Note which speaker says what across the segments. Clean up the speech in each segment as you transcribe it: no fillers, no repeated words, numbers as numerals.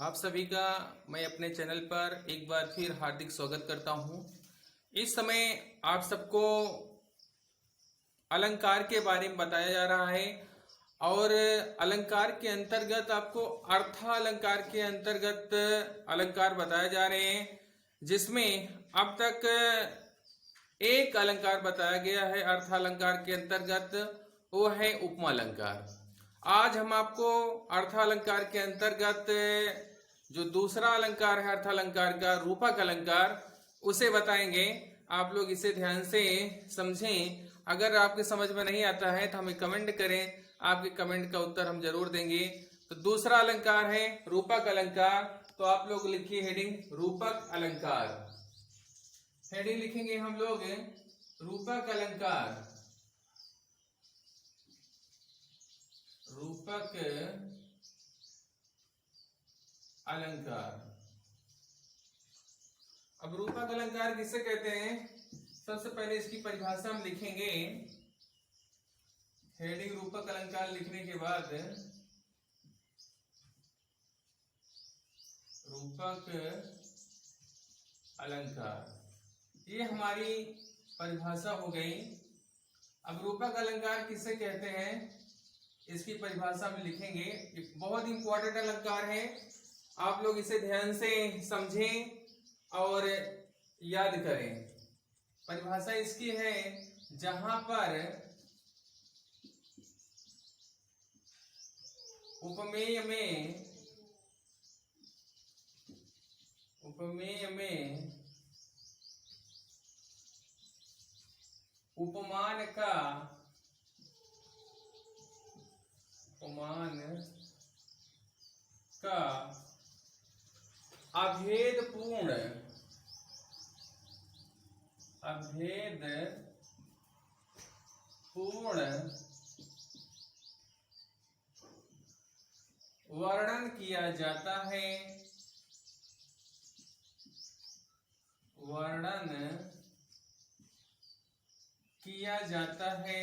Speaker 1: आप सभी का मैं अपने चैनल पर एक बार फिर हार्दिक स्वागत करता हूं। इस समय आप सबको अलंकार के बारे में बताया जा रहा है और अलंकार के अंतर्गत आपको अर्थालंकार के अंतर्गत अलंकार बताए जा रहे हैं, जिसमें अब तक एक अलंकार बताया गया है अर्थालंकार के अंतर्गत, वो है उपमा अलंकार। आज हम आपको अर्थालंकार के अंतर्गत जो दूसरा अलंकार है अर्थालंकार का, रूपक अलंकार, उसे बताएंगे। आप लोग इसे ध्यान से समझें। अगर आपके समझ में नहीं आता है तो हमें कमेंट करें, आपके कमेंट का उत्तर हम जरूर देंगे। तो दूसरा अलंकार है रूपक अलंकार। तो आप लोग लिखिए हेडिंग रूपक अलंकार। हेडिंग लिखेंगे हम लोग रूपक अलंकार। रूपक अलंकार। अब रूपक अलंकार किसे कहते हैं? सबसे पहले इसकी परिभाषा हम लिखेंगे। हेडिंग रूपक अलंकार लिखने के बाद रूपक अलंकार, ये हमारी परिभाषा हो गई। अब रूपक अलंकार किसे कहते हैं, इसकी परिभाषा में लिखेंगे। ये बहुत इंपॉर्टेंट अलंकार है, आप लोग इसे ध्यान से समझें और याद करें। परिभाषा इसकी है, जहां पर उपमेय में उपमान का अभेदपूर्ण वर्णन किया जाता है।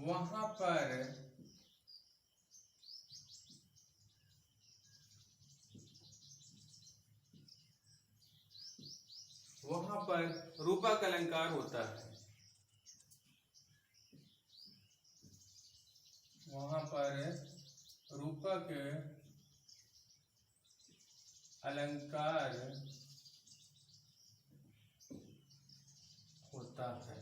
Speaker 1: वहां पर रूपक अलंकार होता है। वहां पर रूपक अलंकार होता है।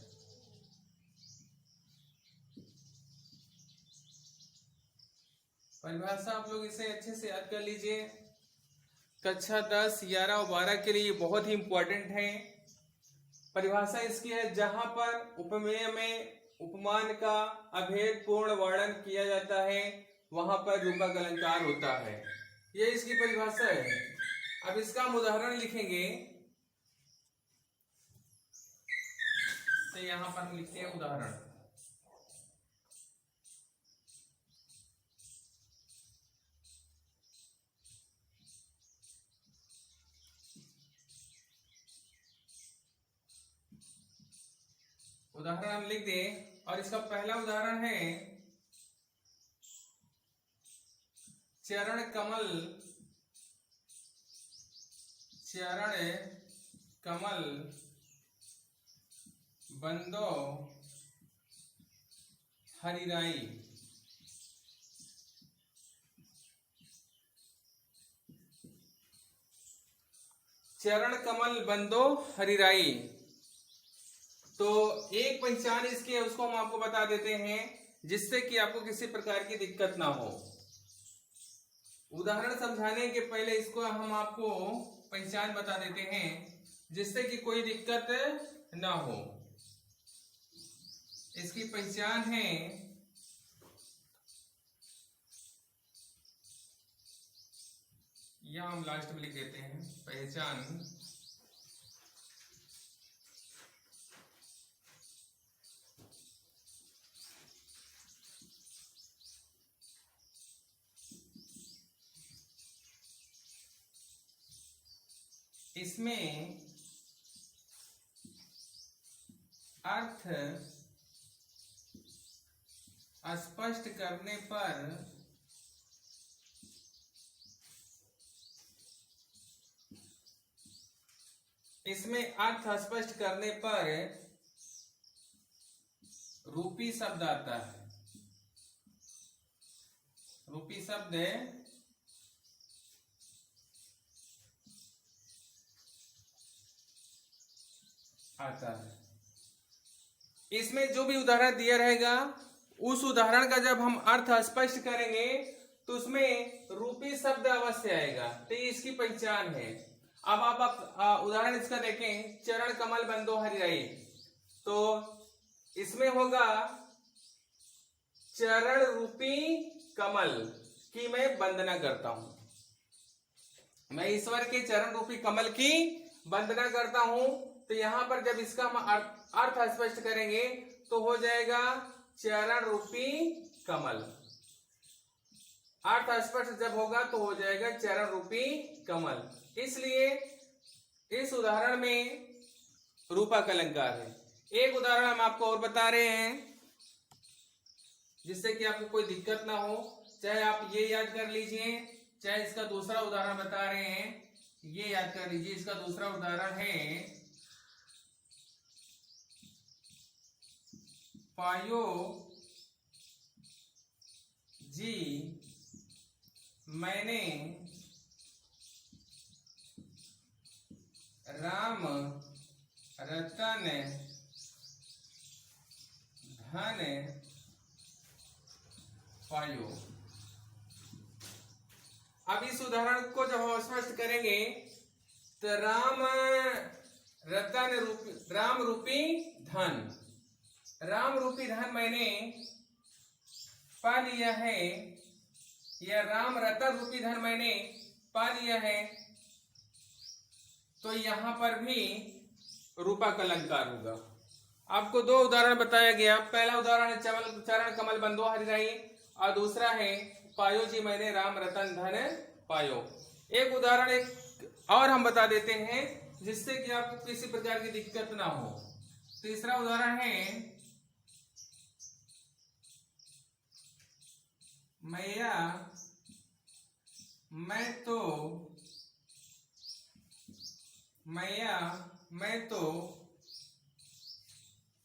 Speaker 1: परिभाषा आप लोग इसे अच्छे से याद कर लीजिए। कक्षा 10, 11 और 12 के लिए बहुत ही इंपॉर्टेंट है। परिभाषा इसकी है, जहां पर उपमेय में उपमान का अभेदपूर्ण वर्णन किया जाता है, वहां पर रूपक अलंकार होता है। ये इसकी परिभाषा है। अब इसका हम उदाहरण लिखेंगे। तो यहां पर हम लिखते हैं उदाहरण। उदाहरण हम लिख दें और इसका पहला उदाहरण है चरण कमल बंदो हरिराई। चरण कमल बंदो हरिराई। तो एक पहचान इसकी है, उसको हम आपको बता देते हैं, जिससे कि आपको किसी प्रकार की दिक्कत ना हो। उदाहरण समझाने के पहले इसको हम आपको पहचान बता देते हैं, जिससे कि कोई दिक्कत ना हो। इसकी पहचान है यहां हम लास्ट में लिख देते हैं पहचान। इसमें अर्थ स्पष्ट करने पर इसमें अर्थ स्पष्ट करने पर रूपी शब्द आता है। रूपी शब्द आता है। इसमें जो भी उदाहरण दिया रहेगा उस उदाहरण का जब हम अर्थ स्पष्ट करेंगे तो उसमें रूपी शब्द अवश्य आएगा, तो ये इसकी पहचान है। अब आप उदाहरण इसका देखें, चरण कमल बंदो हरियाई, तो इसमें होगा चरण रूपी कमल की मैं वंदना करता हूं, मैं ईश्वर के चरण रूपी कमल की वंदना करता हूं। तो यहां पर जब इसका हम अर्थ स्पष्ट करेंगे तो हो जाएगा चरण रूपी कमल। अर्थ स्पष्ट जब होगा तो हो जाएगा चरण रूपी कमल। इसलिए इस उदाहरण में रूपक अलंकार है। एक उदाहरण हम आपको और बता रहे हैं जिससे कि आपको कोई दिक्कत ना हो, चाहे आप ये याद कर लीजिए, चाहे इसका दूसरा उदाहरण बता रहे हैं, ये याद कर लीजिए। इसका दूसरा उदाहरण है पायो जी मैंने राम रतन धन पायो। अब इस उदाहरण को जब हम स्पष्ट करेंगे तो राम रूपी धन, राम रूपी धन मैंने पा लिया है, या राम रतन रूपी धन मैंने पा लिया है, तो यहां पर भी रूपक अलंकार होगा। आपको दो उदाहरण बताया गया। पहला उदाहरण है चरण कमल बंदो हरियाई और दूसरा है पायो जी मैंने राम रतन धन पायो। एक उदाहरण एक और हम बता देते हैं जिससे कि आपको किसी प्रकार की दिक्कत ना हो। तीसरा उदाहरण है मैया मैं तो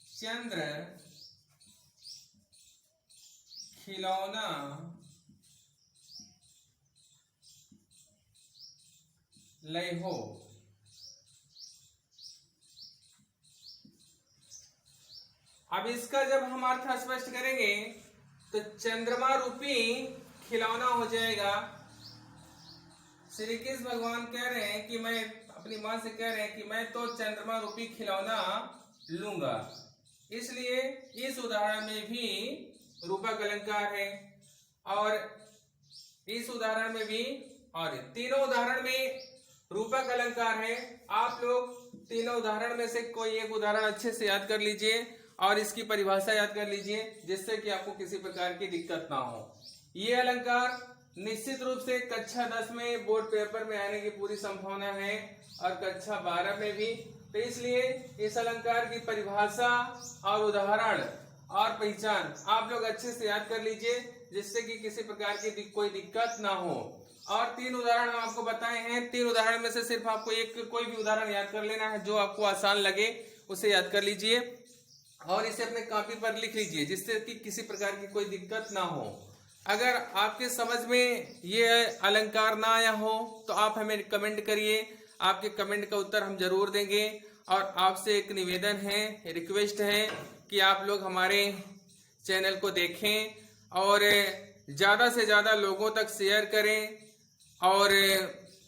Speaker 1: चंद्र खिलौना लय हो। अब इसका जब हम अर्थ स्पष्ट करेंगे तो चंद्रमा रूपी खिलौना हो जाएगा। श्री कृष्ण भगवान कह रहे हैं कि मैं अपनी मां से कह रहे हैं कि मैं तो चंद्रमा रूपी खिलौना लूंगा। इसलिए इस उदाहरण में भी रूपक अलंकार है और इस उदाहरण में भी, और तीनों उदाहरण में रूपक अलंकार है। आप लोग तीनों उदाहरण में से कोई एक उदाहरण अच्छे से याद कर लीजिए और इसकी परिभाषा याद कर लीजिए जिससे कि आपको किसी प्रकार की दिक्कत ना हो। ये अलंकार निश्चित रूप से कक्षा 10 में बोर्ड पेपर में आने की पूरी संभावना है और कक्षा 12 में भी। तो इसलिए इस अलंकार की परिभाषा और उदाहरण और पहचान आप लोग अच्छे से याद कर लीजिए जिससे कि किसी प्रकार की कोई दिक्कत ना हो। और तीन उदाहरण हम आपको बताए हैं, तीन उदाहरण में से सिर्फ आपको एक कोई भी उदाहरण याद कर लेना है, जो आपको आसान लगे उसे याद कर लीजिए और इसे अपने कॉपी पर लिख लीजिए जिससे कि किसी प्रकार की कोई दिक्कत ना हो। अगर आपके समझ में ये अलंकार ना आया हो तो आप हमें कमेंट करिए, आपके कमेंट का उत्तर हम जरूर देंगे। और आपसे एक निवेदन है, रिक्वेस्ट है कि आप लोग हमारे चैनल को देखें और ज़्यादा से ज़्यादा लोगों तक शेयर करें और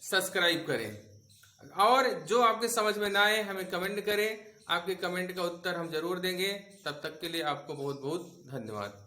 Speaker 1: सब्सक्राइब करें। और जो आपके समझ में ना आए हमें कमेंट करें, आपके कमेंट का उत्तर हम जरूर देंगे। तब तक के लिए आपको बहुत बहुत धन्यवाद।